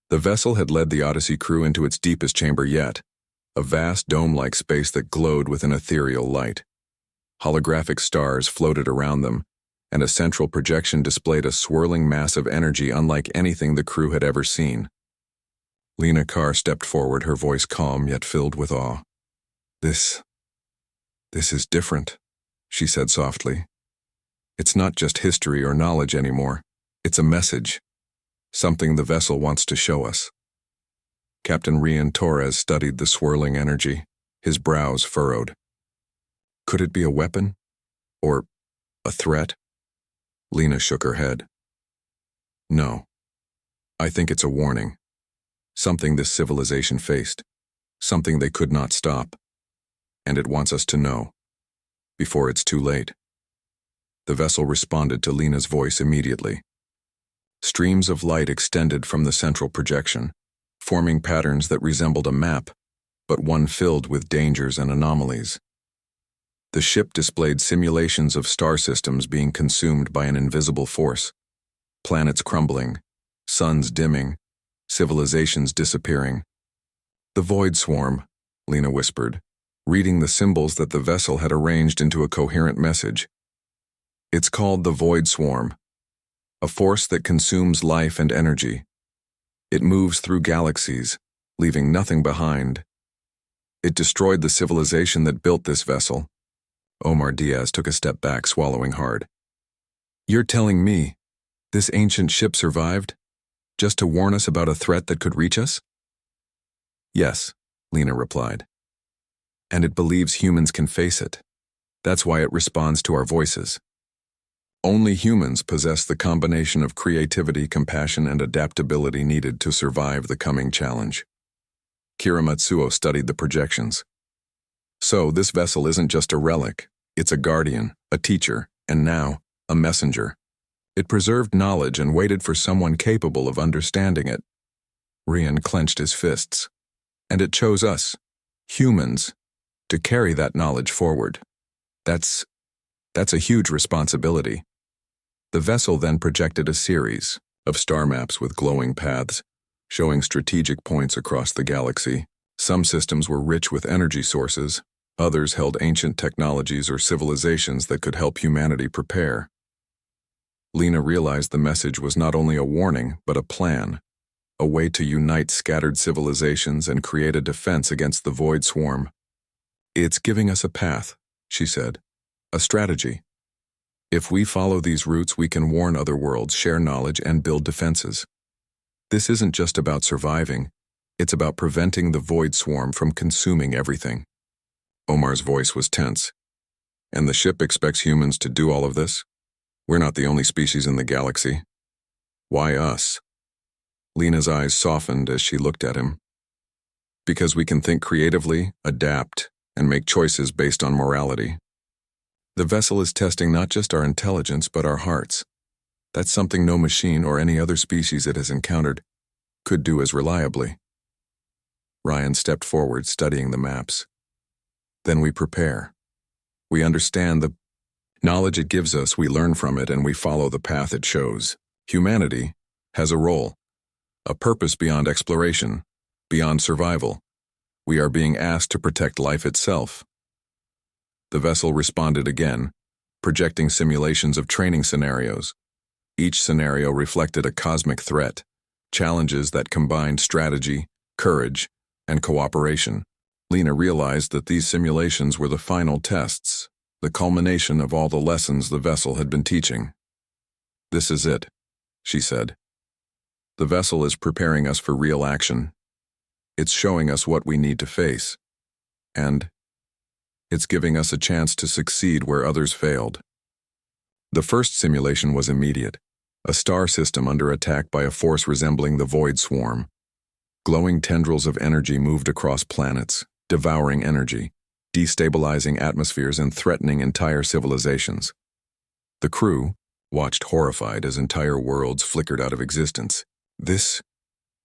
The vessel had led the Odyssey crew into its deepest chamber yet, a vast dome-like space that glowed with an ethereal light. Holographic stars floated around them, and a central projection displayed a swirling mass of energy unlike anything the crew had ever seen. Lena Carr stepped forward, her voice calm yet filled with awe. This is different, she said softly. It's not just history or knowledge anymore. It's a message. Something the vessel wants to show us. Captain Rian Torres studied the swirling energy, his brows furrowed. Could it be a weapon? Or a threat? Lena shook her head. No. I think it's a warning. Something this civilization faced. Something they could not stop. And it wants us to know. Before it's too late. The vessel responded to Lena's voice immediately. Streams of light extended from the central projection, forming patterns that resembled a map, but one filled with dangers and anomalies. The ship displayed simulations of star systems being consumed by an invisible force, planets crumbling, suns dimming, civilizations disappearing. The Void Swarm, Lena whispered, reading the symbols that the vessel had arranged into a coherent message. It's called the Void Swarm, a force that consumes life and energy. It moves through galaxies, leaving nothing behind. It destroyed the civilization that built this vessel. Omar Diaz took a step back, swallowing hard. You're telling me this ancient ship survived, just to warn us about a threat that could reach us? Yes, Lena replied. And it believes humans can face it. That's why it responds to our voices. Only humans possess the combination of creativity, compassion, and adaptability needed to survive the coming challenge. Kira Matsuo studied the projections. So, this vessel isn't just a relic. It's a guardian, a teacher, and now, a messenger. It preserved knowledge and waited for someone capable of understanding it. Rian clenched his fists. And it chose us, humans, to carry that knowledge forward. That's a huge responsibility. The vessel then projected a series of star maps with glowing paths, showing strategic points across the galaxy. Some systems were rich with energy sources, others held ancient technologies or civilizations that could help humanity prepare. Lena realized the message was not only a warning, but a plan, a way to unite scattered civilizations and create a defense against the Void Swarm. It's giving us a path, she said, a strategy. If we follow these routes, we can warn other worlds, share knowledge, and build defenses. This isn't just about surviving. It's about preventing the Void Swarm from consuming everything. Omar's voice was tense. And the ship expects humans to do all of this? We're not the only species in the galaxy. Why us? Lena's eyes softened as she looked at him. Because we can think creatively, adapt, and make choices based on morality. The vessel is testing not just our intelligence, but our hearts. That's something no machine or any other species it has encountered could do as reliably. Ryan stepped forward, studying the maps. Then we prepare. We understand the knowledge it gives us, we learn from it, and we follow the path it shows. Humanity has a role, a purpose beyond exploration, beyond survival. We are being asked to protect life itself. The vessel responded again, projecting simulations of training scenarios. Each scenario reflected a cosmic threat, challenges that combined strategy, courage, and cooperation. Lena realized that these simulations were the final tests, the culmination of all the lessons the vessel had been teaching. This is it, she said. The vessel is preparing us for real action. It's showing us what we need to face. And it's giving us a chance to succeed where others failed. The first simulation was immediate, a star system under attack by a force resembling the Void Swarm. Glowing tendrils of energy moved across planets, devouring energy, destabilizing atmospheres and threatening entire civilizations. The crew watched horrified as entire worlds flickered out of existence. This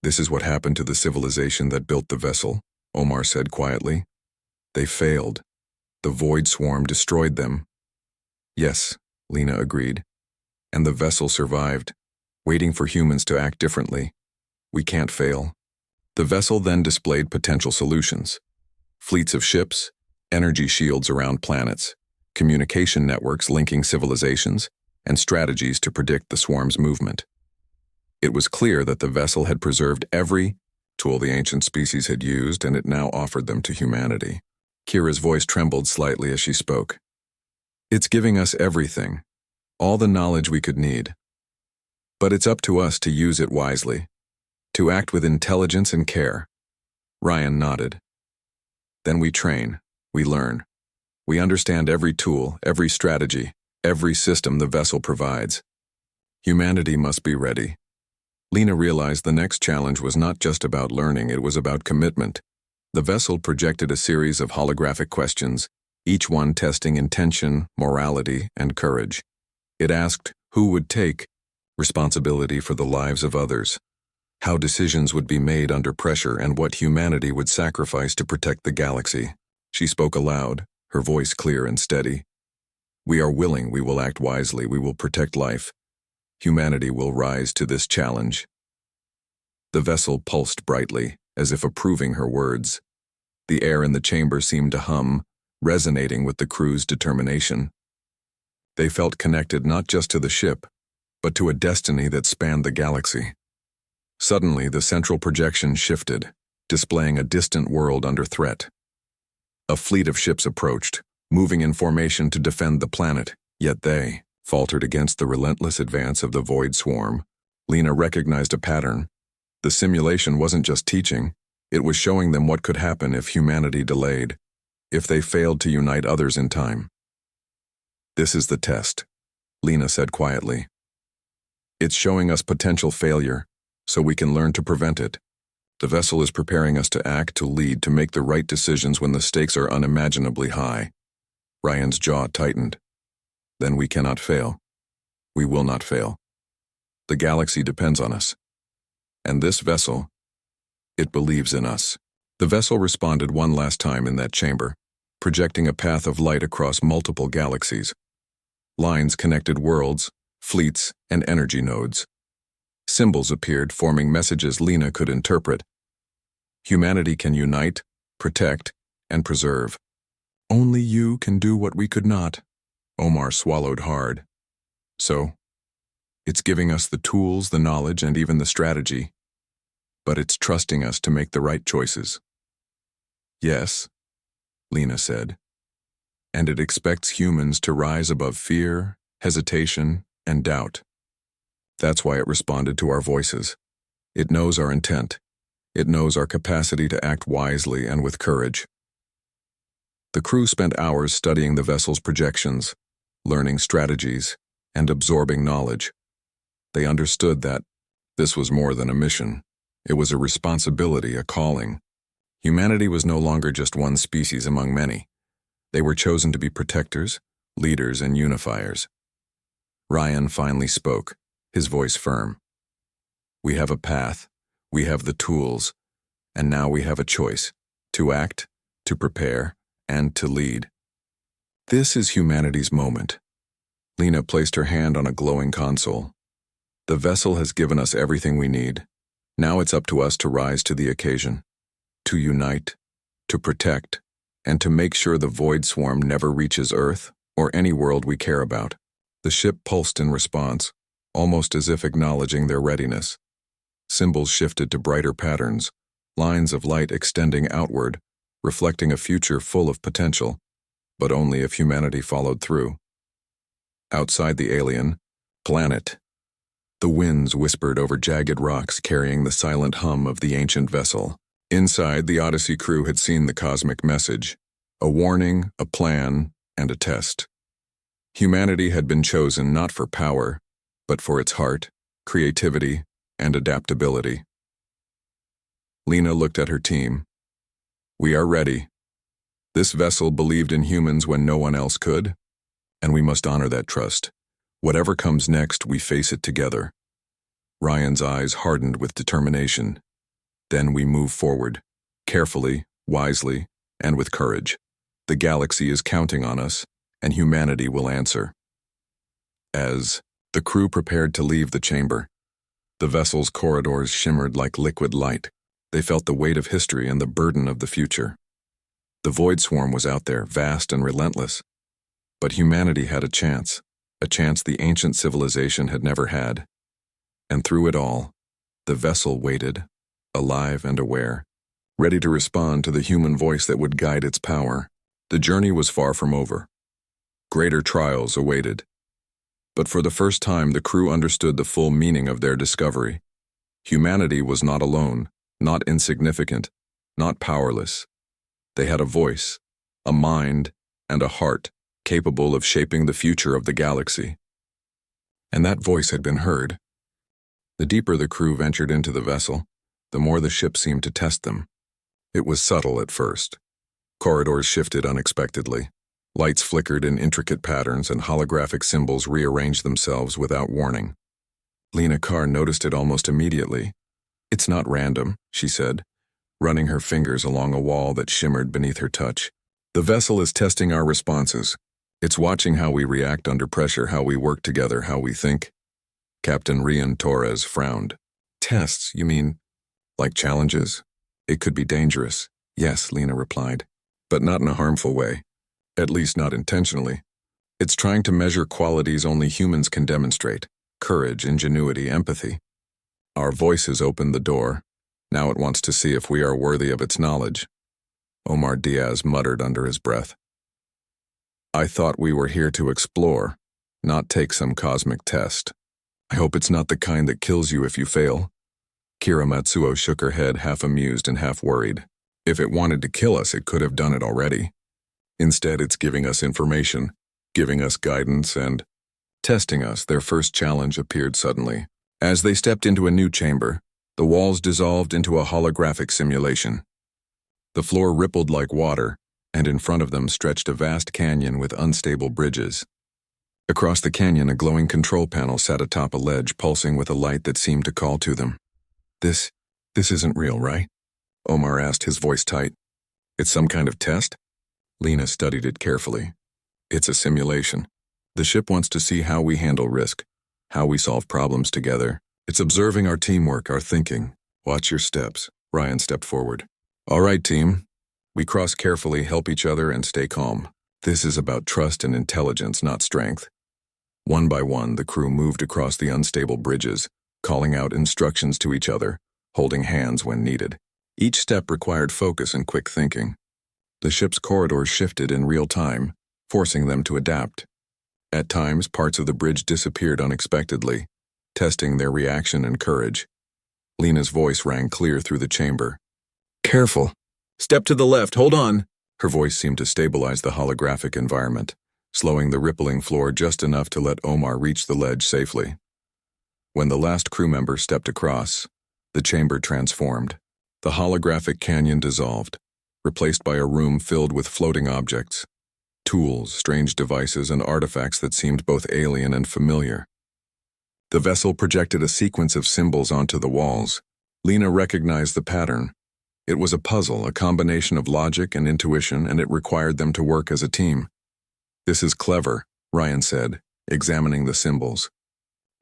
is what happened to the civilization that built the vessel, Omar said quietly. They failed. The Void Swarm destroyed them. Yes, Lena agreed. And the vessel survived, waiting for humans to act differently. We can't fail. The vessel then displayed potential solutions. Fleets of ships, energy shields around planets, communication networks linking civilizations, and strategies to predict the swarm's movement. It was clear that the vessel had preserved every tool the ancient species had used, and it now offered them to humanity. Kira's voice trembled slightly as she spoke. It's giving us everything, all the knowledge we could need. But it's up to us to use it wisely, to act with intelligence and care. Ryan nodded. Then we train, we learn. We understand every tool, every strategy, every system the vessel provides. Humanity must be ready. Lena realized the next challenge was not just about learning, it was about commitment. The vessel projected a series of holographic questions, each one testing intention, morality, and courage. It asked who would take responsibility for the lives of others, how decisions would be made under pressure, and what humanity would sacrifice to protect the galaxy. She spoke aloud, her voice clear and steady. We are willing, we will act wisely, we will protect life. Humanity will rise to this challenge. The vessel pulsed brightly, as if approving her words. The air in the chamber seemed to hum, resonating with the crew's determination. They felt connected not just to the ship, but to a destiny that spanned the galaxy. Suddenly, the central projection shifted, displaying a distant world under threat. A fleet of ships approached, moving in formation to defend the planet, yet they faltered against the relentless advance of the void swarm. Lena recognized a pattern. The simulation wasn't just teaching, it was showing them what could happen if humanity delayed, if they failed to unite others in time. This is the test, Lena said quietly. It's showing us potential failure, so we can learn to prevent it. The vessel is preparing us to act, to lead, to make the right decisions when the stakes are unimaginably high. Ryan's jaw tightened. Then we cannot fail. We will not fail. The galaxy depends on us. And this vessel, it believes in us. The vessel responded one last time in that chamber, projecting a path of light across multiple galaxies. Lines connected worlds, fleets, and energy nodes. Symbols appeared, forming messages Lena could interpret. Humanity can unite, protect, and preserve. Only you can do what we could not. Omar swallowed hard. So, it's giving us the tools, the knowledge, and even the strategy. But it's trusting us to make the right choices. Yes, Lena said. And it expects humans to rise above fear, hesitation, and doubt. That's why it responded to our voices. It knows our intent. It knows our capacity to act wisely and with courage. The crew spent hours studying the vessel's projections, learning strategies, and absorbing knowledge. They understood that this was more than a mission. It was a responsibility, a calling. Humanity was no longer just one species among many. They were chosen to be protectors, leaders, and unifiers. Ryan finally spoke, his voice firm. We have a path, we have the tools, and now we have a choice, to act, to prepare, and to lead. This is humanity's moment. Lena placed her hand on a glowing console. The vessel has given us everything we need. Now it's up to us to rise to the occasion, to unite, to protect, and to make sure the void swarm never reaches Earth or any world we care about. The ship pulsed in response, almost as if acknowledging their readiness. Symbols shifted to brighter patterns, lines of light extending outward, reflecting a future full of potential, but only if humanity followed through. Outside the alien planet, the winds whispered over jagged rocks carrying the silent hum of the ancient vessel. Inside, the Odyssey crew had seen the cosmic message, a warning, a plan, and a test. Humanity had been chosen not for power, but for its heart, creativity, and adaptability. Lena looked at her team. We are ready. This vessel believed in humans when no one else could, and we must honor that trust. Whatever comes next, we face it together. Ryan's eyes hardened with determination. Then we move forward, carefully, wisely, and with courage. The galaxy is counting on us, and humanity will answer. As the crew prepared to leave the chamber, The vessel's corridors shimmered like liquid light. They felt the weight of history and the burden of the future. The void swarm was out there, vast and relentless. But humanity had a chance the ancient civilization had never had. And through it all, the vessel waited, alive and aware, ready to respond to the human voice that would guide its power. The journey was far from over. Greater trials awaited. But for the first time, the crew understood the full meaning of their discovery. Humanity was not alone, not insignificant, not powerless. They had a voice, a mind, and a heart capable of shaping the future of the galaxy. And that voice had been heard. The deeper the crew ventured into the vessel, the more the ship seemed to test them. It was subtle at first. Corridors shifted unexpectedly. Lights flickered in intricate patterns and holographic symbols rearranged themselves without warning. Lena Carr noticed it almost immediately. "It's not random," she said, running her fingers along a wall that shimmered beneath her touch. "The vessel is testing our responses. It's watching how we react under pressure, how we work together, how we think." Captain Rian Torres frowned. "Tests, you mean? Like challenges? It could be dangerous." "Yes," Lena replied, "but not in a harmful way. At least not intentionally. It's trying to measure qualities only humans can demonstrate: courage, ingenuity, empathy. Our voices opened the door. Now it wants to see if we are worthy of its knowledge." Omar Diaz muttered under his breath. "I thought we were here to explore, not take some cosmic test. I hope it's not the kind that kills you if you fail." Kira Matsuo shook her head, half amused and half worried. "If it wanted to kill us, it could have done it already. Instead, it's giving us information, giving us guidance, and testing us." Their first challenge appeared suddenly. As they stepped into a new chamber, the walls dissolved into a holographic simulation. The floor rippled like water, and in front of them stretched a vast canyon with unstable bridges. Across the canyon, a glowing control panel sat atop a ledge, pulsing with a light that seemed to call to them. This isn't real, right?" Omar asked, his voice tight. "It's some kind of test?" Lena studied it carefully. "It's a simulation. The ship wants to see how we handle risk, how we solve problems together. It's observing our teamwork, our thinking. Watch your steps." Ryan stepped forward. "All right, team. We cross carefully, help each other, and stay calm. This is about trust and intelligence, not strength." One by one, the crew moved across the unstable bridges, calling out instructions to each other, holding hands when needed. Each step required focus and quick thinking. The ship's corridors shifted in real time, forcing them to adapt. At times, parts of the bridge disappeared unexpectedly, testing their reaction and courage. Lena's voice rang clear through the chamber. "Careful. Step to the left, hold on." Her voice seemed to stabilize the holographic environment, slowing the rippling floor just enough to let Omar reach the ledge safely. When the last crew member stepped across, the chamber transformed. The holographic canyon dissolved, replaced by a room filled with floating objects. Tools, strange devices, and artifacts that seemed both alien and familiar. The vessel projected a sequence of symbols onto the walls. Lena recognized the pattern. It was a puzzle, a combination of logic and intuition, and it required them to work as a team. "This is clever," Ryan said, examining the symbols.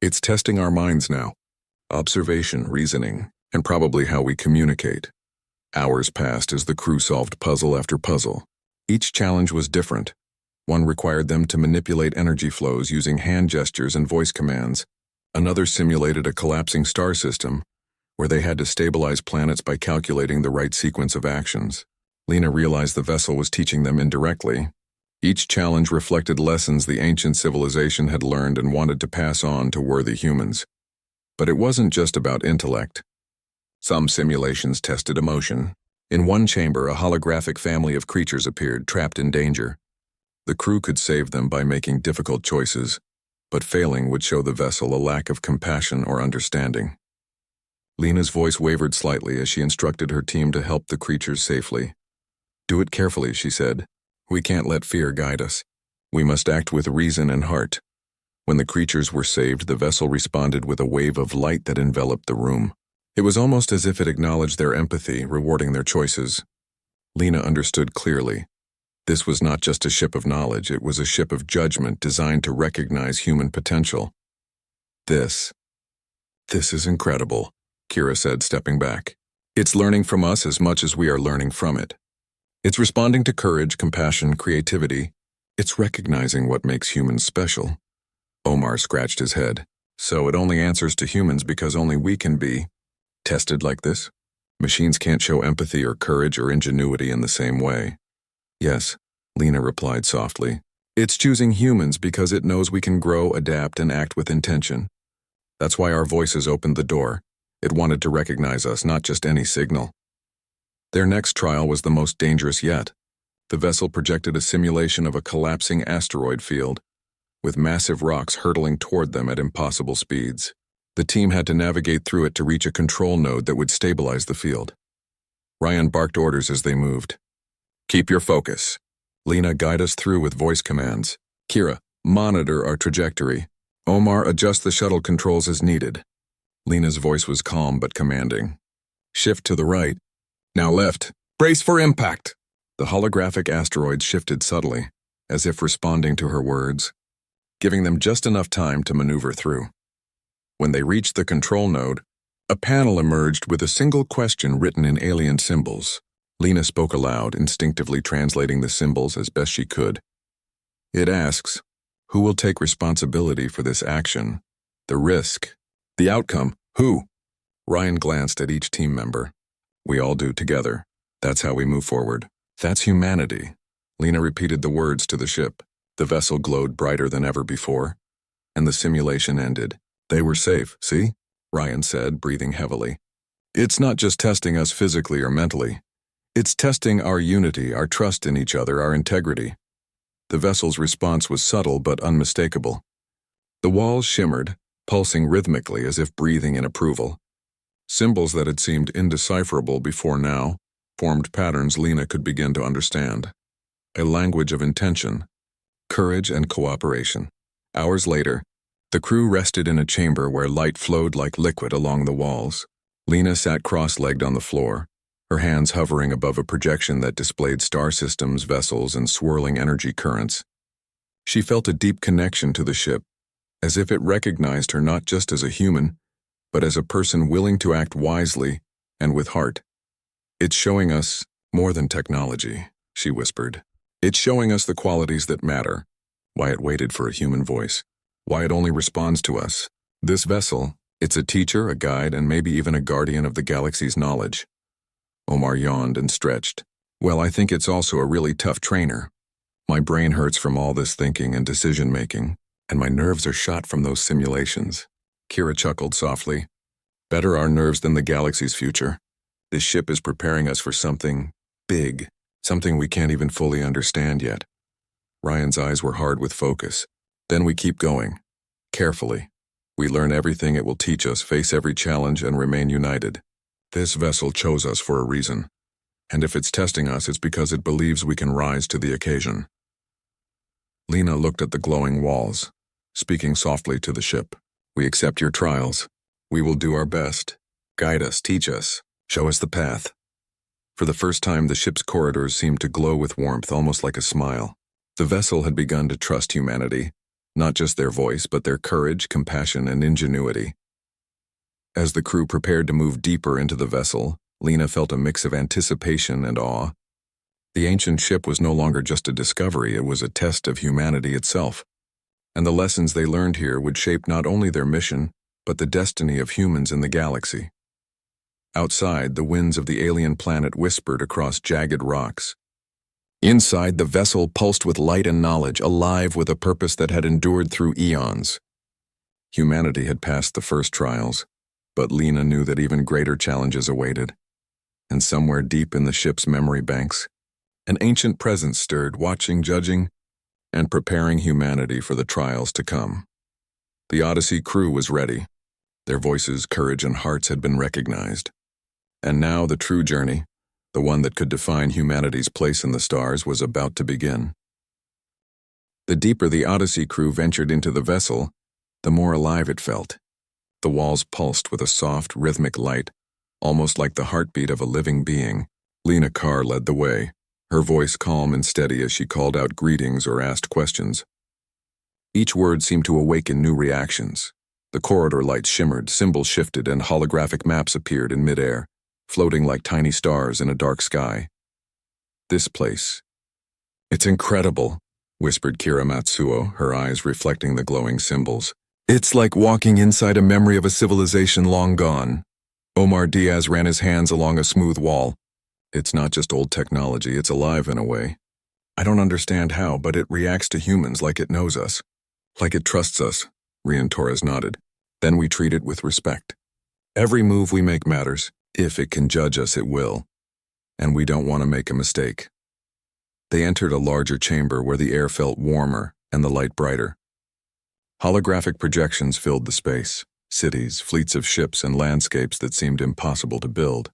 "It's testing our minds now. Observation, reasoning, and probably how we communicate." Hours passed as the crew solved puzzle after puzzle. Each challenge was different. One required them to manipulate energy flows using hand gestures and voice commands. Another simulated a collapsing star system, where they had to stabilize planets by calculating the right sequence of actions. Lena realized the vessel was teaching them indirectly. Each challenge reflected lessons the ancient civilization had learned and wanted to pass on to worthy humans. But it wasn't just about intellect. Some simulations tested emotion. In one chamber, a holographic family of creatures appeared, trapped in danger. The crew could save them by making difficult choices, but failing would show the vessel a lack of compassion or understanding. Lena's voice wavered slightly as she instructed her team to help the creatures safely. "Do it carefully," she said. "We can't let fear guide us. We must act with reason and heart." When the creatures were saved, the vessel responded with a wave of light that enveloped the room. It was almost as if it acknowledged their empathy, rewarding their choices. Lena understood clearly. This was not just a ship of knowledge, it was a ship of judgment designed to recognize human potential. This This is incredible, Kira said, stepping back. It's learning from us as much as we are learning from it. It's responding to courage, compassion, creativity. It's recognizing what makes humans special. Omar scratched his head. So it only answers to humans because only we can be tested like this? Machines can't show empathy or courage or ingenuity in the same way. Yes, Lena replied softly. It's choosing humans because it knows we can grow, adapt, and act with intention. That's why our voices opened the door. It wanted to recognize us, not just any signal. Their next trial was the most dangerous yet. The vessel projected a simulation of a collapsing asteroid field, with massive rocks hurtling toward them at impossible speeds. The team had to navigate through it to reach a control node that would stabilize the field. Ryan barked orders as they moved. Keep your focus. Lena, guide us through with voice commands. Kira, monitor our trajectory. Omar, adjust the shuttle controls as needed. Lena's voice was calm but commanding. Shift to the right. Now left. Brace for impact. The holographic asteroids shifted subtly, as if responding to her words, giving them just enough time to maneuver through. When they reached the control node, a panel emerged with a single question written in alien symbols. Lena spoke aloud, instinctively translating the symbols as best she could. It asks, who will take responsibility for this action? The risk. The outcome. Who? Ryan glanced at each team member. We all do together. That's how we move forward. That's humanity. Lena repeated the words to the ship. The vessel glowed brighter than ever before, and the simulation ended. They were safe, see? Ryan said, breathing heavily. It's not just testing us physically or mentally. It's testing our unity, our trust in each other, our integrity. The vessel's response was subtle but unmistakable. The walls shimmered, pulsing rhythmically as if breathing in approval. Symbols that had seemed indecipherable before now formed patterns Lena could begin to understand. A language of intention, courage, and cooperation. Hours later, the crew rested in a chamber where light flowed like liquid along the walls. Lena sat cross-legged on the floor, her hands hovering above a projection that displayed star systems, vessels, and swirling energy currents. She felt a deep connection to the ship, as if it recognized her not just as a human, but as a person willing to act wisely and with heart. It's showing us more than technology, she whispered. It's showing us the qualities that matter, why it waited for a human voice, why it only responds to us. This vessel, it's a teacher, a guide, and maybe even a guardian of the galaxy's knowledge. Omar yawned and stretched. Well, I think it's also a really tough trainer. My brain hurts from all this thinking and decision-making, and my nerves are shot from those simulations. Kira chuckled softly. Better our nerves than the galaxy's future. This ship is preparing us for something big, something we can't even fully understand yet. Ryan's eyes were hard with focus. Then we keep going. Carefully. We learn everything it will teach us, face every challenge, and remain united. This vessel chose us for a reason. And if it's testing us, it's because it believes we can rise to the occasion. Lena looked at the glowing walls, speaking softly to the ship. We accept your trials. We will do our best. Guide us, teach us, show us the path. For the first time, the ship's corridors seemed to glow with warmth, almost like a smile. The vessel had begun to trust humanity, not just their voice, but their courage, compassion, and ingenuity. As the crew prepared to move deeper into the vessel, Lena felt a mix of anticipation and awe. The ancient ship was no longer just a discovery, it was a test of humanity itself. And the lessons they learned here would shape not only their mission, but the destiny of humans in the galaxy. Outside, the winds of the alien planet whispered across jagged rocks. Inside, the vessel pulsed with light and knowledge, alive with a purpose that had endured through eons. Humanity had passed the first trials, but Lena knew that even greater challenges awaited. And somewhere deep in the ship's memory banks, an ancient presence stirred, watching, judging, and preparing humanity for the trials to come. The Odyssey crew was ready. Their voices, courage, and hearts had been recognized. And now the true journey, the one that could define humanity's place in the stars, was about to begin. The deeper the Odyssey crew ventured into the vessel, the more alive it felt. The walls pulsed with a soft, rhythmic light, almost like the heartbeat of a living being. Lena Carr led the way, her voice calm and steady as she called out greetings or asked questions. Each word seemed to awaken new reactions. The corridor lights shimmered, symbols shifted, and holographic maps appeared in midair, floating like tiny stars in a dark sky. This place. It's incredible, whispered Kira Matsuo, her eyes reflecting the glowing symbols. It's like walking inside a memory of a civilization long gone. Omar Diaz ran his hands along a smooth wall. It's not just old technology, it's alive in a way. I don't understand how, but it reacts to humans like it knows us. Like it trusts us, Rian Torres nodded. Then we treat it with respect. Every move we make matters. If it can judge us, it will. And we don't want to make a mistake. They entered a larger chamber where the air felt warmer and the light brighter. Holographic projections filled the space. Cities, fleets of ships, and landscapes that seemed impossible to build.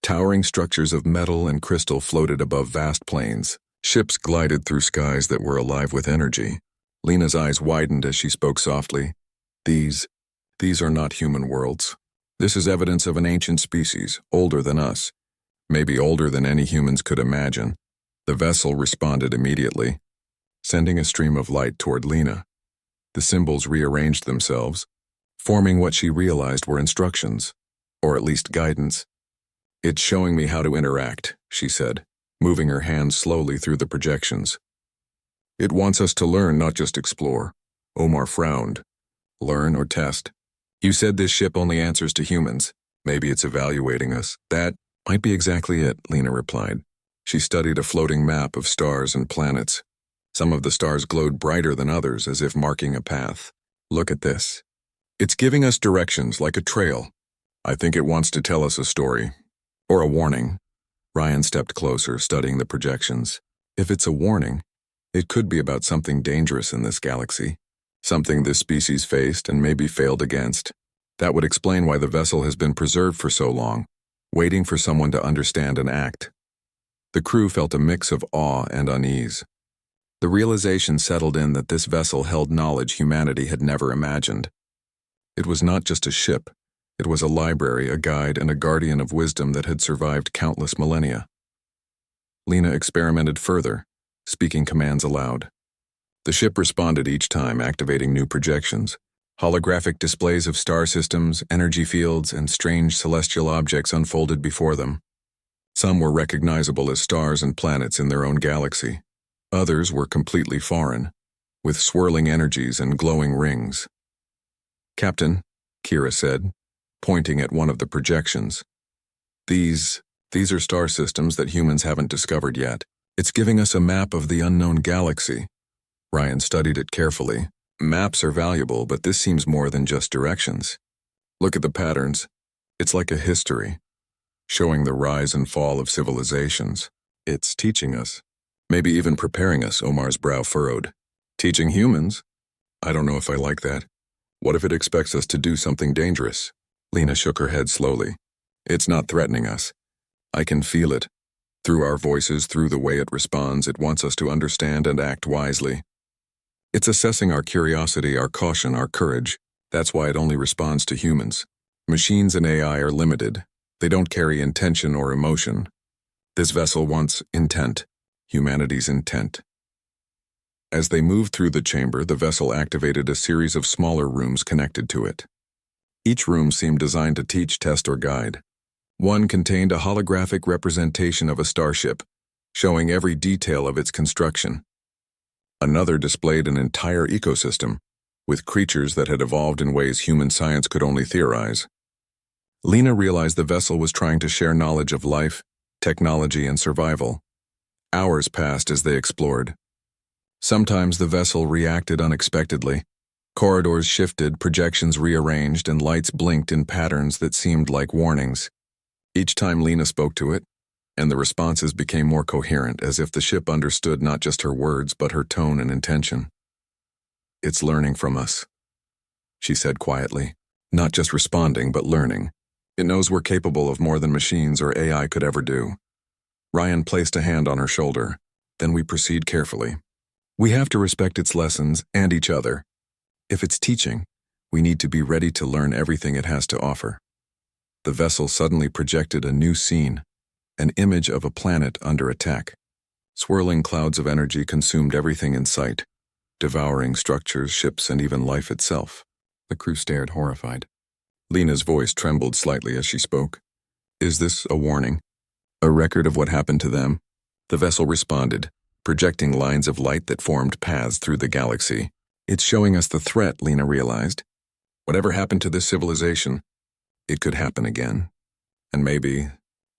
Towering structures of metal and crystal floated above vast plains. Ships glided through skies that were alive with energy. Lena's eyes widened as she spoke softly. These are not human worlds. This is evidence of an ancient species, older than us. Maybe older than any humans could imagine. The vessel responded immediately, sending a stream of light toward Lena. The symbols rearranged themselves, forming what she realized were instructions, or at least guidance. It's showing me how to interact, she said, moving her hands slowly through the projections. It wants us to learn, not just explore. Omar frowned. Learn or test? You said this ship only answers to humans. Maybe it's evaluating us. That might be exactly it, Lena replied. She studied a floating map of stars and planets. Some of the stars glowed brighter than others, as if marking a path. Look at this. It's giving us directions, like a trail. I think it wants to tell us a story. Or a warning. Ryan stepped closer, studying the projections. If it's a warning, it could be about something dangerous in this galaxy. Something this species faced and maybe failed against. That would explain why the vessel has been preserved for so long, waiting for someone to understand and act. The crew felt a mix of awe and unease. The realization settled in that this vessel held knowledge humanity had never imagined. It was not just a ship. It was a library, a guide, and a guardian of wisdom that had survived countless millennia. Lena experimented further, speaking commands aloud. The ship responded each time, activating new projections. Holographic displays of star systems, energy fields, and strange celestial objects unfolded before them. Some were recognizable as stars and planets in their own galaxy. Others were completely foreign, with swirling energies and glowing rings. Captain, Kira said, pointing at one of the projections. These are star systems that humans haven't discovered yet. It's giving us a map of the unknown galaxy. Ryan studied it carefully. Maps are valuable, but this seems more than just directions. Look at the patterns. It's like a history, showing the rise and fall of civilizations. It's teaching us, maybe even preparing us, Omar's brow furrowed. Teaching humans? I don't know if I like that. What if it expects us to do something dangerous? Lena shook her head slowly. It's not threatening us. I can feel it. Through our voices, through the way it responds, it wants us to understand and act wisely. It's assessing our curiosity, our caution, our courage. That's why it only responds to humans. Machines and AI are limited. They don't carry intention or emotion. This vessel wants intent, humanity's intent. As they moved through the chamber, the vessel activated a series of smaller rooms connected to it. Each room seemed designed to teach, test, or guide. One contained a holographic representation of a starship, showing every detail of its construction. Another displayed an entire ecosystem, with creatures that had evolved in ways human science could only theorize. Lena realized the vessel was trying to share knowledge of life, technology, and survival. Hours passed as they explored. Sometimes the vessel reacted unexpectedly. Corridors shifted, projections rearranged, and lights blinked in patterns that seemed like warnings. Each time Lena spoke to it, and the responses became more coherent, as if the ship understood not just her words, but her tone and intention. It's learning from us, she said quietly. Not just responding, but learning. It knows we're capable of more than machines or AI could ever do. Ryan placed a hand on her shoulder. Then we proceed carefully. We have to respect its lessons and each other. If it's teaching, we need to be ready to learn everything it has to offer. The vessel suddenly projected a new scene, an image of a planet under attack. Swirling clouds of energy consumed everything in sight, devouring structures, ships, and even life itself. The crew stared horrified. Lena's voice trembled slightly as she spoke. Is this a warning? A record of what happened to them? The vessel responded, projecting lines of light that formed paths through the galaxy. It's showing us the threat, Lena realized. Whatever happened to this civilization, it could happen again. And maybe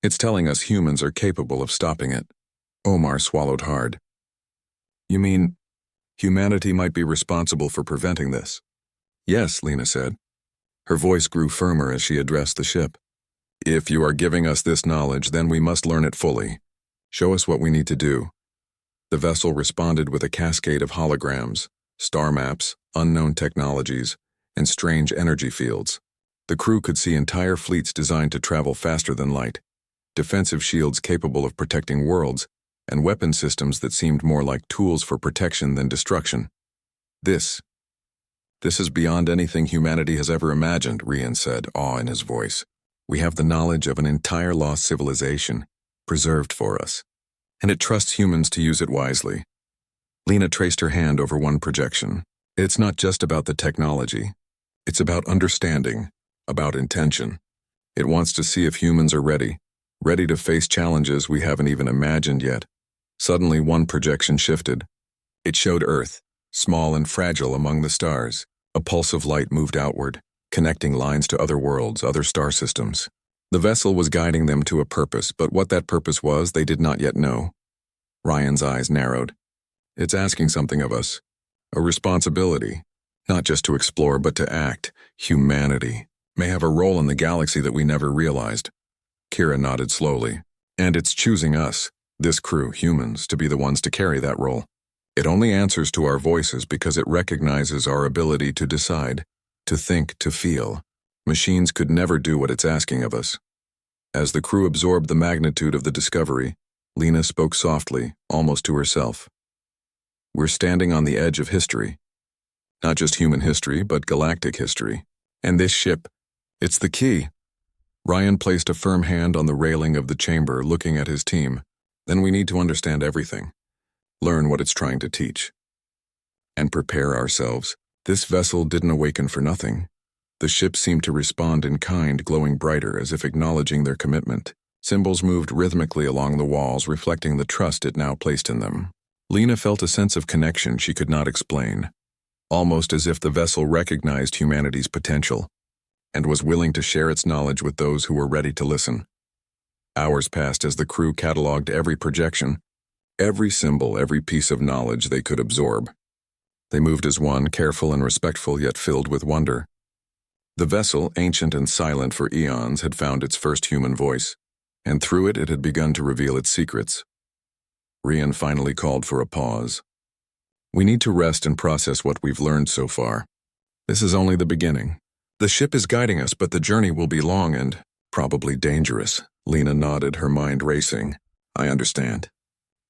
it's telling us humans are capable of stopping it. Omar swallowed hard. You mean humanity might be responsible for preventing this? Yes, Lena said. Her voice grew firmer as she addressed the ship. If you are giving us this knowledge, then we must learn it fully. Show us what we need to do. The vessel responded with a cascade of holograms, star maps, unknown technologies, and strange energy fields. The crew could see entire fleets designed to travel faster than light, defensive shields capable of protecting worlds, and weapon systems that seemed more like tools for protection than destruction. This is beyond anything humanity has ever imagined, Rian said, awe in his voice. We have the knowledge of an entire lost civilization, preserved for us, and it trusts humans to use it wisely. Lena traced her hand over one projection. It's not just about the technology. It's about understanding, about intention. It wants to see if humans are ready to face challenges we haven't even imagined yet. Suddenly, one projection shifted. It showed Earth, small and fragile among the stars. A pulse of light moved outward, connecting lines to other worlds, other star systems. The vessel was guiding them to a purpose, but what that purpose was, they did not yet know. Ryan's eyes narrowed. It's asking something of us. A responsibility. Not just to explore, but to act. Humanity may have a role in the galaxy that we never realized. Kira nodded slowly. And it's choosing us, this crew, humans, to be the ones to carry that role. It only answers to our voices because it recognizes our ability to decide, to think, to feel. Machines could never do what it's asking of us. As the crew absorbed the magnitude of the discovery, Lena spoke softly, almost to herself. We're standing on the edge of history. Not just human history, but galactic history. And this ship, it's the key. Ryan placed a firm hand on the railing of the chamber, looking at his team. Then we need to understand everything. Learn what it's trying to teach. And prepare ourselves. This vessel didn't awaken for nothing. The ship seemed to respond in kind, glowing brighter as if acknowledging their commitment. Symbols moved rhythmically along the walls, reflecting the trust it now placed in them. Lena felt a sense of connection she could not explain, almost as if the vessel recognized humanity's potential and was willing to share its knowledge with those who were ready to listen. Hours passed as the crew cataloged every projection, every symbol, every piece of knowledge they could absorb. They moved as one, careful and respectful, yet filled with wonder. The vessel, ancient and silent for eons, had found its first human voice, and through it had begun to reveal its secrets. Rian finally called for a pause. We need to rest and process what we've learned so far. This is only the beginning. The ship is guiding us, but the journey will be long and probably dangerous. Lena nodded, her mind racing. I understand.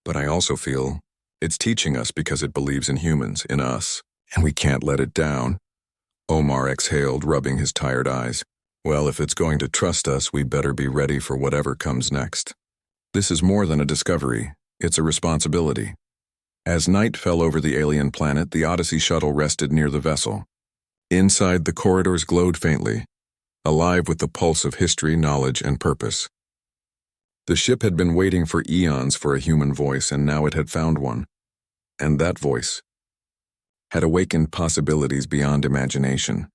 But I also feel it's teaching us because it believes in humans, in us, and we can't let it down. Omar exhaled, rubbing his tired eyes. Well, if it's going to trust us, we better be ready for whatever comes next. This is more than a discovery. It's a responsibility. As night fell over the alien planet, the Odyssey shuttle rested near the vessel. Inside, the corridors glowed faintly, alive with the pulse of history, knowledge, and purpose. The ship had been waiting for eons for a human voice, and now it had found one. And that voice had awakened possibilities beyond imagination.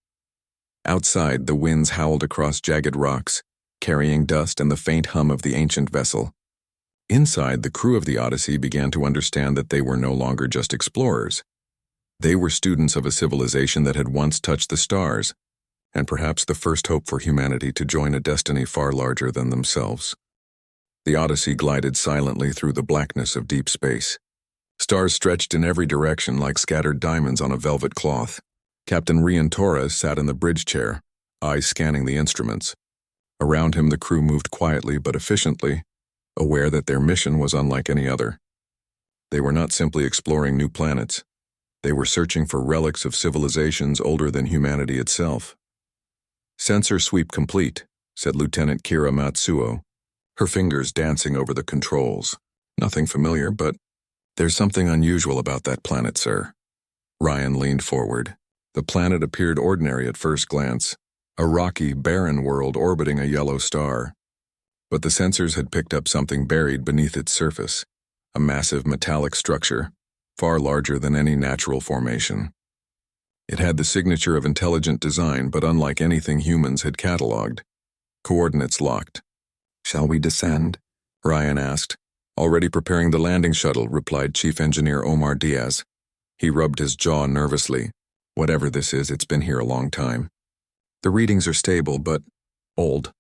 Outside, the winds howled across jagged rocks, carrying dust and the faint hum of the ancient vessel. Inside, the crew of the Odyssey began to understand that they were no longer just explorers. They were students of a civilization that had once touched the stars, and perhaps the first hope for humanity to join a destiny far larger than themselves. The Odyssey glided silently through the blackness of deep space. Stars stretched in every direction like scattered diamonds on a velvet cloth. Captain Rian Torres sat in the bridge chair, eyes scanning the instruments. Around him, the crew moved quietly but efficiently, aware that their mission was unlike any other. They were not simply exploring new planets. They were searching for relics of civilizations older than humanity itself. "Sensor sweep complete," said Lieutenant Kira Matsuo, her fingers dancing over the controls. "Nothing familiar, but there's something unusual about that planet, sir." Ryan leaned forward. The planet appeared ordinary at first glance, a rocky, barren world orbiting a yellow star. But the sensors had picked up something buried beneath its surface, a massive metallic structure, far larger than any natural formation. It had the signature of intelligent design, but unlike anything humans had catalogued. Coordinates locked. "Shall we descend?" Ryan asked. "Already preparing the landing shuttle," replied Chief Engineer Omar Diaz. He rubbed his jaw nervously. "Whatever this is, it's been here a long time. The readings are stable, but old."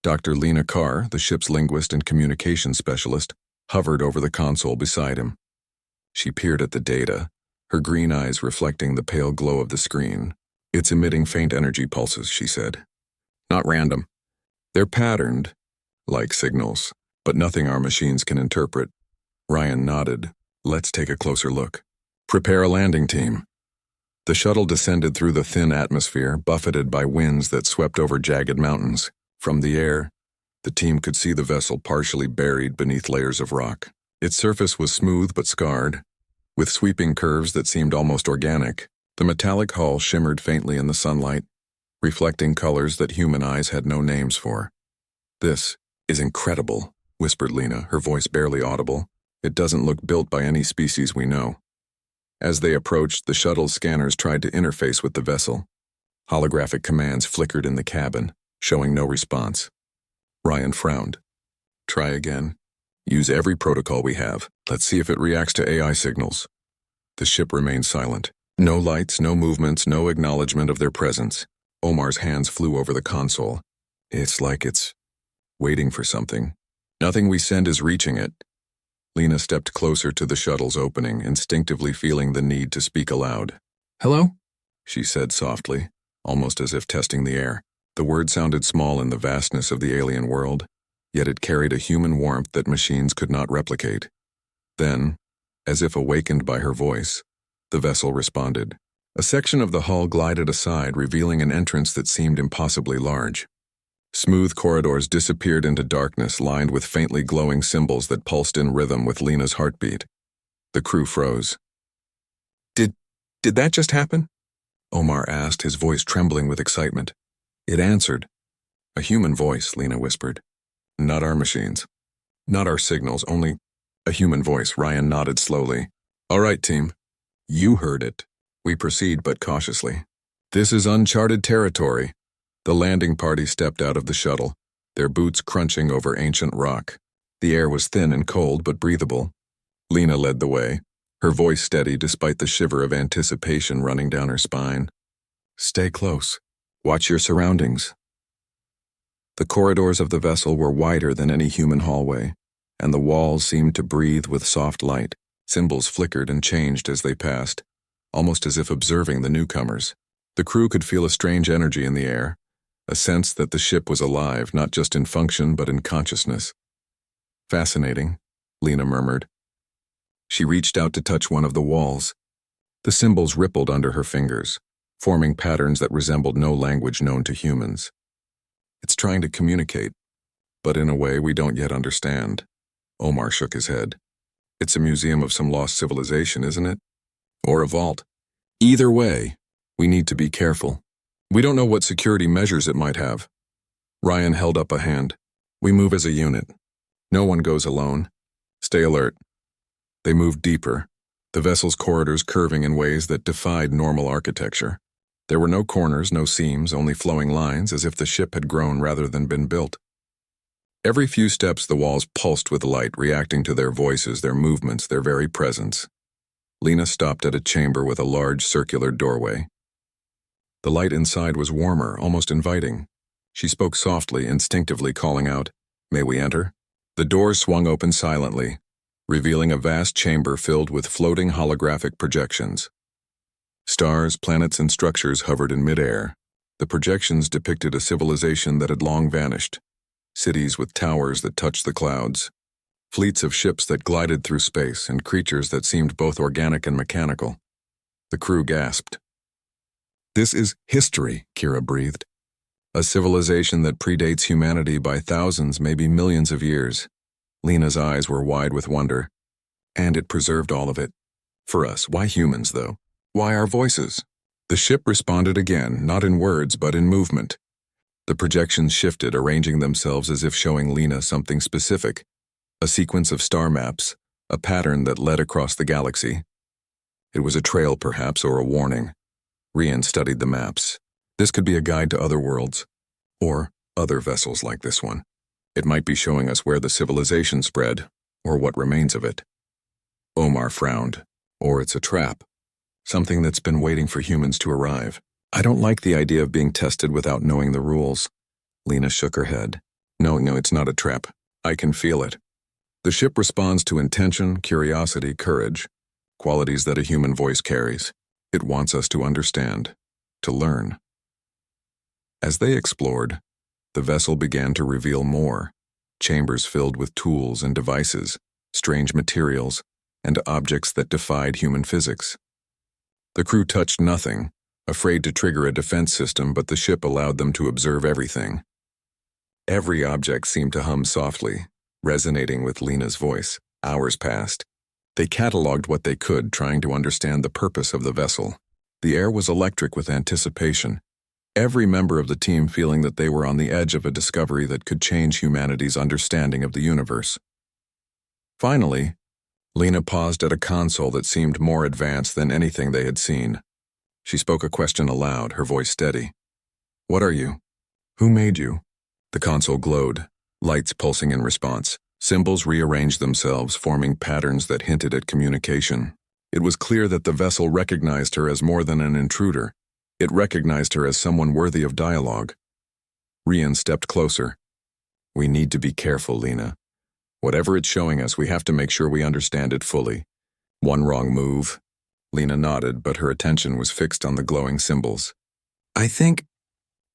Dr. Lena Carr, the ship's linguist and communications specialist, hovered over the console beside him. She peered at the data, her green eyes reflecting the pale glow of the screen. "It's emitting faint energy pulses," she said. "Not random. They're patterned, like signals, but nothing our machines can interpret." Ryan nodded. "Let's take a closer look. Prepare a landing team." The shuttle descended through the thin atmosphere, buffeted by winds that swept over jagged mountains. From the air, the team could see the vessel partially buried beneath layers of rock. Its surface was smooth but scarred, with sweeping curves that seemed almost organic. The metallic hull shimmered faintly in the sunlight, reflecting colors that human eyes had no names for. "This is incredible," whispered Lena, her voice barely audible. "It doesn't look built by any species we know." As they approached, the shuttle's scanners tried to interface with the vessel. Holographic commands flickered in the cabin, showing no response. Ryan frowned. "Try again. Use every protocol we have. Let's see if it reacts to AI signals." The ship remained silent. No lights, no movements, no acknowledgement of their presence. Omar's hands flew over the console. "It's like it's waiting for something. Nothing we send is reaching it." Lena stepped closer to the shuttle's opening, instinctively feeling the need to speak aloud. "Hello?" she said softly, almost as if testing the air. The word sounded small in the vastness of the alien world, yet it carried a human warmth that machines could not replicate. Then, as if awakened by her voice, the vessel responded. A section of the hull glided aside, revealing an entrance that seemed impossibly large. Smooth corridors disappeared into darkness, lined with faintly glowing symbols that pulsed in rhythm with Lena's heartbeat. The crew froze. Did that just happen?" Omar asked, his voice trembling with excitement. "It answered." "A human voice," Lena whispered. "Not our machines. Not our signals, only a human voice." Ryan nodded slowly. "All right, team. You heard it. We proceed, but cautiously. This is uncharted territory." The landing party stepped out of the shuttle, their boots crunching over ancient rock. The air was thin and cold, but breathable. Lena led the way, her voice steady despite the shiver of anticipation running down her spine. "Stay close. Watch your surroundings." The corridors of the vessel were wider than any human hallway, and the walls seemed to breathe with soft light. Symbols flickered and changed as they passed, almost as if observing the newcomers. The crew could feel a strange energy in the air, a sense that the ship was alive, not just in function but in consciousness. "Fascinating," Lena murmured. She reached out to touch one of the walls. The symbols rippled under her fingers, forming patterns that resembled no language known to humans. "It's trying to communicate, but in a way we don't yet understand." Omar shook his head. "It's a museum of some lost civilization, isn't it? Or a vault. Either way, we need to be careful. We don't know what security measures it might have." Ryan held up a hand. "We move as a unit. No one goes alone. Stay alert." They moved deeper, the vessel's corridors curving in ways that defied normal architecture. There were no corners, no seams, only flowing lines, as if the ship had grown rather than been built. Every few steps the walls pulsed with light, reacting to their voices, their movements, their very presence. Lena stopped at a chamber with a large circular doorway. The light inside was warmer, almost inviting. She spoke softly, instinctively calling out, "May we enter?" The doors swung open silently, revealing a vast chamber filled with floating holographic projections. Stars, planets, and structures hovered in midair. The projections depicted a civilization that had long vanished, cities with towers that touched the clouds, fleets of ships that glided through space, and creatures that seemed both organic and mechanical. The crew gasped. "This is history," Kira breathed. "A civilization that predates humanity by thousands, maybe millions of years." Lena's eyes were wide with wonder. "And it preserved all of it. For us, why humans, though? Why our voices?" The ship responded again, not in words but in movement. The projections shifted, arranging themselves as if showing Lena something specific, a sequence of star maps, a pattern that led across the galaxy. It was a trail, perhaps, or a warning. Rian studied the maps. This could be a guide to other worlds, or other vessels like this one. It might be showing us where the civilization spread, or what remains of it. Omar frowned. Or it's a trap. Something that's been waiting for humans to arrive. I don't like the idea of being tested without knowing the rules. Lena shook her head. No, it's not a trap. I can feel it. The ship responds to intention, curiosity, courage, qualities that a human voice carries. It wants us to understand, to learn. As they explored, the vessel began to reveal more. Chambers filled with tools and devices, strange materials, and objects that defied human physics. The crew touched nothing, afraid to trigger a defense system, but the ship allowed them to observe everything. Every object seemed to hum softly, resonating with Lena's voice. Hours passed. They cataloged what they could, trying to understand the purpose of the vessel. The air was electric with anticipation, every member of the team feeling that they were on the edge of a discovery that could change humanity's understanding of the universe. Finally, Lena paused at a console that seemed more advanced than anything they had seen. She spoke a question aloud, her voice steady. "What are you? Who made you?" The console glowed, lights pulsing in response. Symbols rearranged themselves, forming patterns that hinted at communication. It was clear that the vessel recognized her as more than an intruder. It recognized her as someone worthy of dialogue. Rian stepped closer. "We need to be careful, Lena. Whatever it's showing us, we have to make sure we understand it fully. One wrong move." Lena nodded, but her attention was fixed on the glowing symbols. I think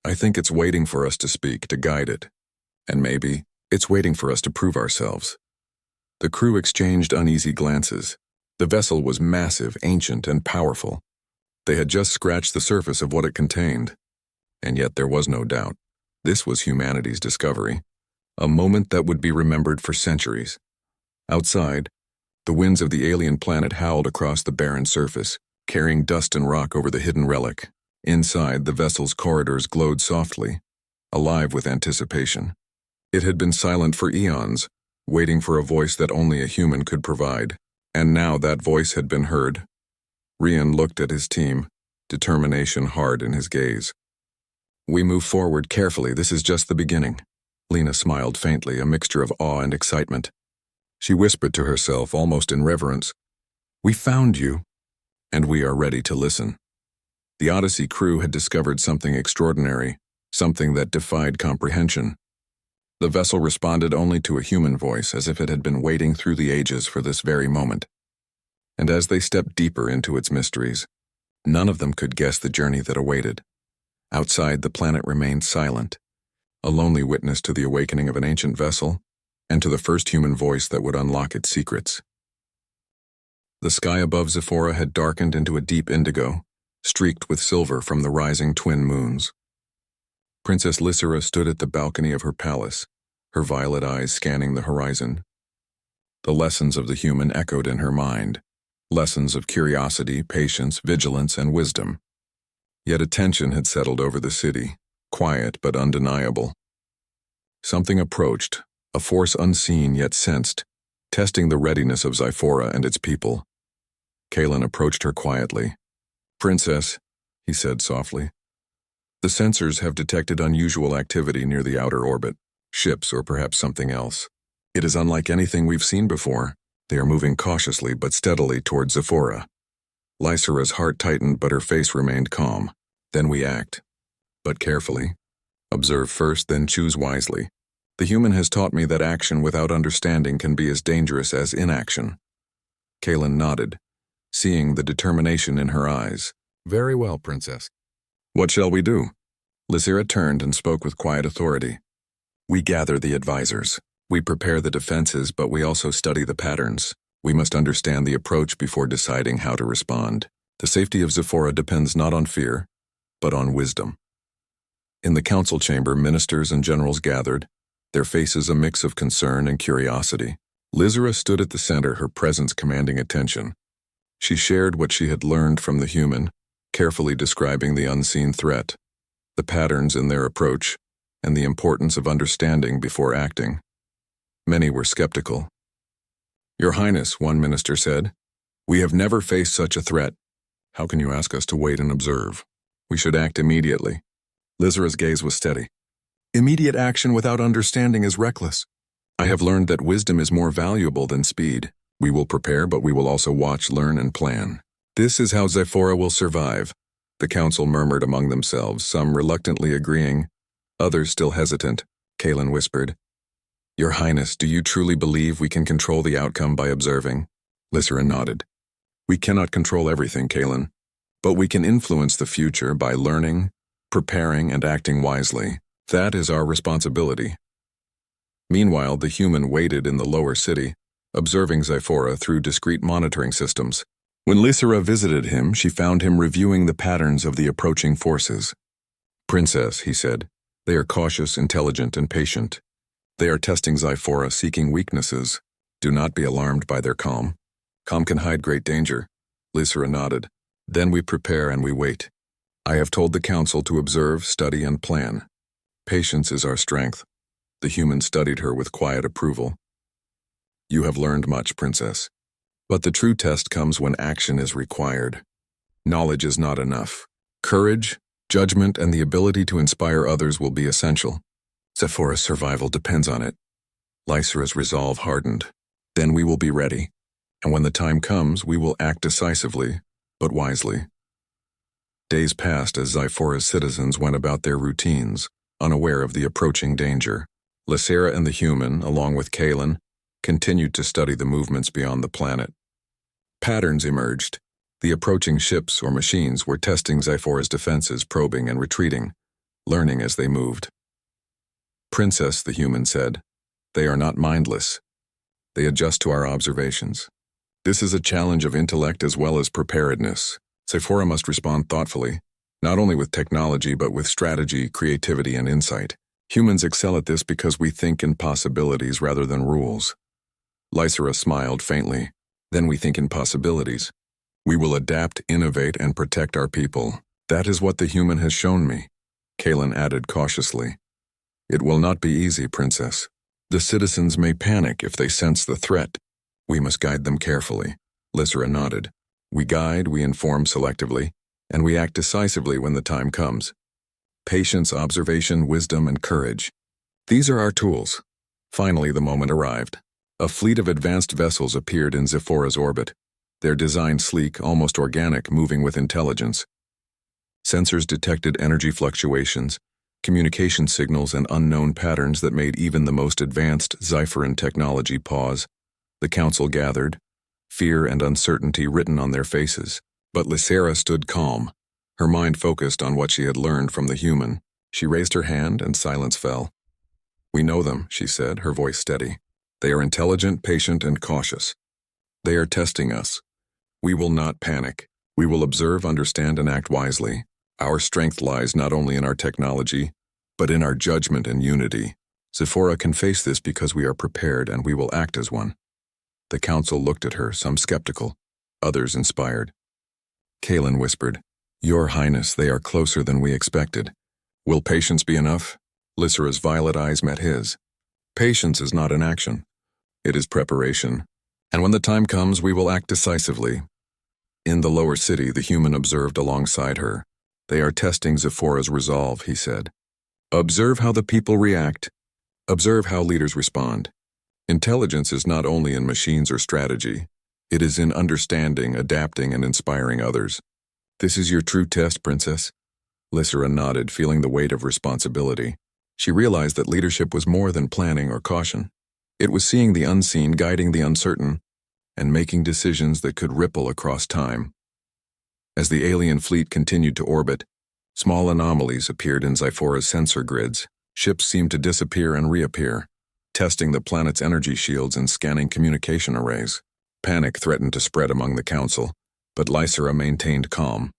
it's waiting for us to speak, to guide it. And maybe it's waiting for us to prove ourselves." The crew exchanged uneasy glances. The vessel was massive, ancient, and powerful. They had just scratched the surface of what it contained. And yet there was no doubt. This was humanity's discovery. A moment that would be remembered for centuries. Outside, the winds of the alien planet howled across the barren surface, carrying dust and rock over the hidden relic. Inside, the vessel's corridors glowed softly, alive with anticipation. It had been silent for eons, waiting for a voice that only a human could provide. And now that voice had been heard. Rian looked at his team, determination hard in his gaze. "We move forward carefully. This is just the beginning." Lena smiled faintly, a mixture of awe and excitement. She whispered to herself, almost in reverence, "We found you, and we are ready to listen." The Odyssey crew had discovered something extraordinary, something that defied comprehension. The vessel responded only to a human voice, as if it had been waiting through the ages for this very moment. And as they stepped deeper into its mysteries, none of them could guess the journey that awaited. Outside, the planet remained silent, a lonely witness to the awakening of an ancient vessel and to the first human voice that would unlock its secrets. The sky above Zephora had darkened into a deep indigo, streaked with silver from the rising twin moons. Princess Lysera stood at the balcony of her palace, her violet eyes scanning the horizon. The lessons of the human echoed in her mind, lessons of curiosity, patience, vigilance, and wisdom. Yet a tension had settled over the city, quiet but undeniable. Something approached, a force unseen yet sensed, testing the readiness of Zephora and its people. Kalen approached her quietly. "Princess," he said softly, "the sensors have detected unusual activity near the outer orbit, ships or perhaps something else. It is unlike anything we've seen before. They are moving cautiously but steadily towards Zephora." Lysera's heart tightened, but her face remained calm. "Then we act. But carefully. Observe first, then choose wisely. The human has taught me that action without understanding can be as dangerous as inaction." Kalen nodded, seeing the determination in her eyes. "Very well, Princess. What shall we do?" Lysera turned and spoke with quiet authority. "We gather the advisors. We prepare the defenses, but we also study the patterns. We must understand the approach before deciding how to respond. The safety of Zephora depends not on fear, but on wisdom." In the council chamber, ministers and generals gathered, their faces a mix of concern and curiosity. Lysera stood at the center, her presence commanding attention. She shared what she had learned from the human, carefully describing the unseen threat, the patterns in their approach, and the importance of understanding before acting. Many were skeptical. "Your Highness," one minister said, "we have never faced such a threat. How can you ask us to wait and observe? We should act immediately." Lysera's gaze was steady. "Immediate action without understanding is reckless. I have learned that wisdom is more valuable than speed. We will prepare, but we will also watch, learn, and plan. This is how Xiphora will survive." The council murmured among themselves, some reluctantly agreeing, others still hesitant. Kaelin whispered, "Your Highness, do you truly believe we can control the outcome by observing?" Lysera nodded. "We cannot control everything, Kaelin, but we can influence the future by learning, preparing, and acting wisely. That is our responsibility." Meanwhile, the human waited in the lower city, observing Xiphora through discrete monitoring systems. When Lysera visited him, she found him reviewing the patterns of the approaching forces. "Princess," he said, "they are cautious, intelligent, and patient. They are testing Xiphora, seeking weaknesses. Do not be alarmed by their calm. Calm can hide great danger." Lysera nodded. "Then we prepare and we wait. I have told the council to observe, study, and plan. Patience is our strength." The human studied her with quiet approval. "You have learned much, Princess. But the true test comes when action is required. Knowledge is not enough. Courage, judgment, and the ability to inspire others will be essential. Xiphora's survival depends on it." Lysera's resolve hardened. "Then we will be ready, and when the time comes, we will act decisively, but wisely." Days passed as Xiphora's citizens went about their routines, unaware of the approaching danger. Lysera and the human, along with Kaelin, continued to study the movements beyond the planet. Patterns emerged. The approaching ships or machines were testing Xiphora's defenses, probing and retreating, learning as they moved. "Princess," the human said, "they are not mindless. They adjust to our observations. This is a challenge of intellect as well as preparedness. Xiphora must respond thoughtfully, not only with technology but with strategy, creativity, and insight. Humans excel at this because we think in possibilities rather than rules." Lysera smiled faintly. "Then we think in possibilities. We will adapt, innovate, and protect our people. That is what the human has shown me." Kaelin added cautiously, "It will not be easy, Princess. The citizens may panic if they sense the threat. We must guide them carefully." Lysera nodded. "We guide, we inform selectively, and we act decisively when the time comes. Patience, observation, wisdom, and courage. These are our tools." Finally, the moment arrived. A fleet of advanced vessels appeared in Xiphora's orbit, their design sleek, almost organic, moving with intelligence. Sensors detected energy fluctuations, communication signals, and unknown patterns that made even the most advanced Xiphoran technology pause. The council gathered, fear and uncertainty written on their faces, but Lysera stood calm, her mind focused on what she had learned from the human. She raised her hand and silence fell. "We know them," she said, her voice steady. "They are intelligent, patient, and cautious. They are testing us. We will not panic. We will observe, understand, and act wisely. Our strength lies not only in our technology, but in our judgment and unity. Xiphora can face this because we are prepared and we will act as one." The council looked at her, some skeptical, others inspired. Kaelin whispered, "Your Highness, they are closer than we expected. Will patience be enough?" Lysera's violet eyes met his. "Patience is not an action. It is preparation. And when the time comes, we will act decisively." In the lower city, the human observed alongside her. "They are testing Xiphora's resolve," he said. "Observe how the people react. Observe how leaders respond. Intelligence is not only in machines or strategy. It is in understanding, adapting, and inspiring others. This is your true test, Princess." Lysera nodded, feeling the weight of responsibility. She realized that leadership was more than planning or caution. It was seeing the unseen, guiding the uncertain, and making decisions that could ripple across time. As the alien fleet continued to orbit, small anomalies appeared in Xiphora's sensor grids. Ships seemed to disappear and reappear, testing the planet's energy shields and scanning communication arrays. Panic threatened to spread among the council, but Lysera maintained calm.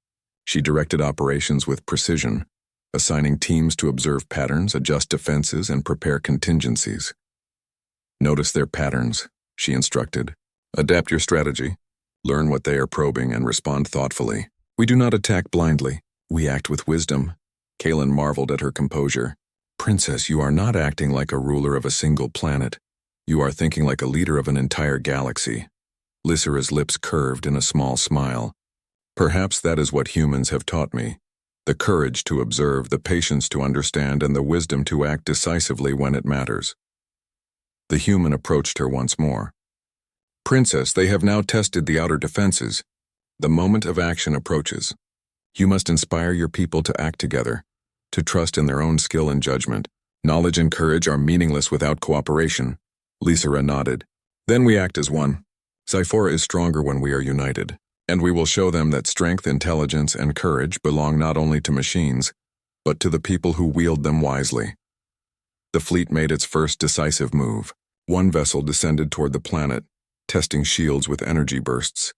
She directed operations with precision, assigning teams to observe patterns, adjust defenses, and prepare contingencies. "Notice their patterns," she instructed. "Adapt your strategy, learn what they are probing, and respond thoughtfully. We do not attack blindly. We act with wisdom. Kaelin marveled at her composure. Princess, you are not acting like a ruler of a single planet. You are thinking like a leader of an entire galaxy. Lysera's lips curved in a small smile. Perhaps that is what humans have taught me. The courage to observe, the patience to understand, and the wisdom to act decisively when it matters. The human approached her once more. Princess, they have now tested the outer defenses. The moment of action approaches. You must inspire your people to act together, to trust in their own skill and judgment. Knowledge and courage are meaningless without cooperation. Lysera nodded. Then we act as one. SciFi is stronger when we are united, and we will show them that strength, intelligence, and courage belong not only to machines, but to the people who wield them wisely. The fleet made its first decisive move. One vessel descended toward the planet, testing shields with energy bursts.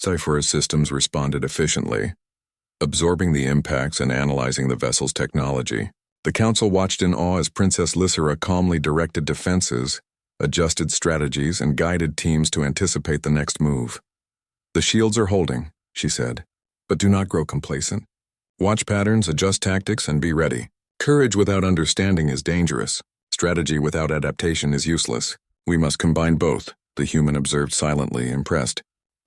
SciFi's systems responded efficiently, absorbing the impacts and analyzing the vessel's technology. The Council watched in awe as Princess Lysera calmly directed defenses, adjusted strategies, and guided teams to anticipate the next move. The shields are holding, she said, but do not grow complacent. Watch patterns, adjust tactics, and be ready. Courage without understanding is dangerous. Strategy without adaptation is useless. We must combine both, the human observed silently, impressed.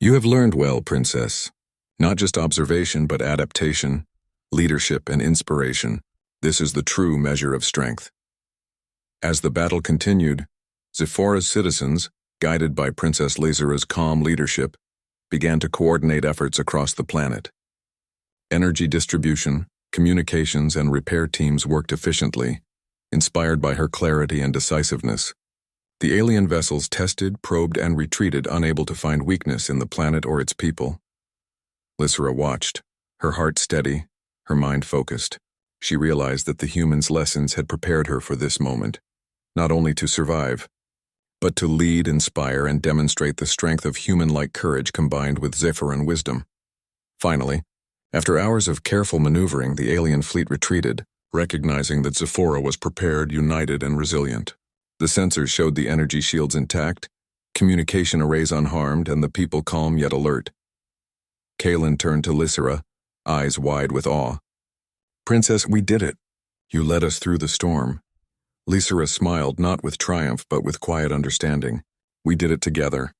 You have learned well, Princess. Not just observation, but adaptation, leadership, and inspiration. This is the true measure of strength. As the battle continued, Zephora's citizens, guided by Princess Lysera's calm leadership, began to coordinate efforts across the planet. Energy distribution, communications, and repair teams worked efficiently, inspired by her clarity and decisiveness. The alien vessels tested, probed, and retreated, unable to find weakness in the planet or its people. Lysera watched, her heart steady, her mind focused. She realized that the humans' lessons had prepared her for this moment, not only to survive, but to lead, inspire, and demonstrate the strength of human-like courage combined with Zephyran wisdom. Finally, after hours of careful maneuvering, the alien fleet retreated, recognizing that Zephora was prepared, united, and resilient. The sensors showed the energy shields intact, communication arrays unharmed, and the people calm yet alert. Kaelin turned to Lysera, eyes wide with awe. Princess, we did it. You led us through the storm. Lysera smiled, not with triumph, but with quiet understanding. We did it together.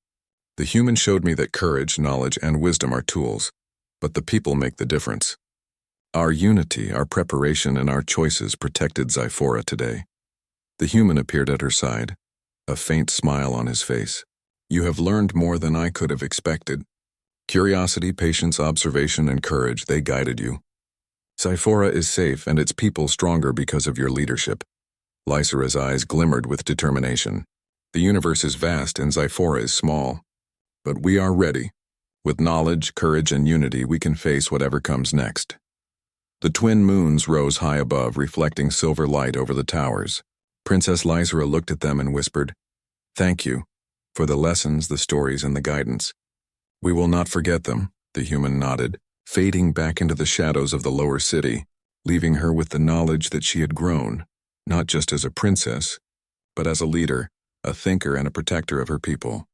The human showed me that courage, knowledge, and wisdom are tools, but the people make the difference. Our unity, our preparation, and our choices protected Zephora today. The human appeared at her side, a faint smile on his face. You have learned more than I could have expected. Curiosity, patience, observation, and courage, they guided you. Zephora is safe and its people stronger because of your leadership. Lysera's eyes glimmered with determination. The universe is vast and Zephora is small. But we are ready. With knowledge, courage, and unity, we can face whatever comes next. The twin moons rose high above, reflecting silver light over the towers. Princess Lysera looked at them and whispered, "Thank you for the lessons, the stories, and the guidance. We will not forget them," the human nodded, fading back into the shadows of the lower city, leaving her with the knowledge that she had grown, not just as a princess, but as a leader, a thinker, and a protector of her people.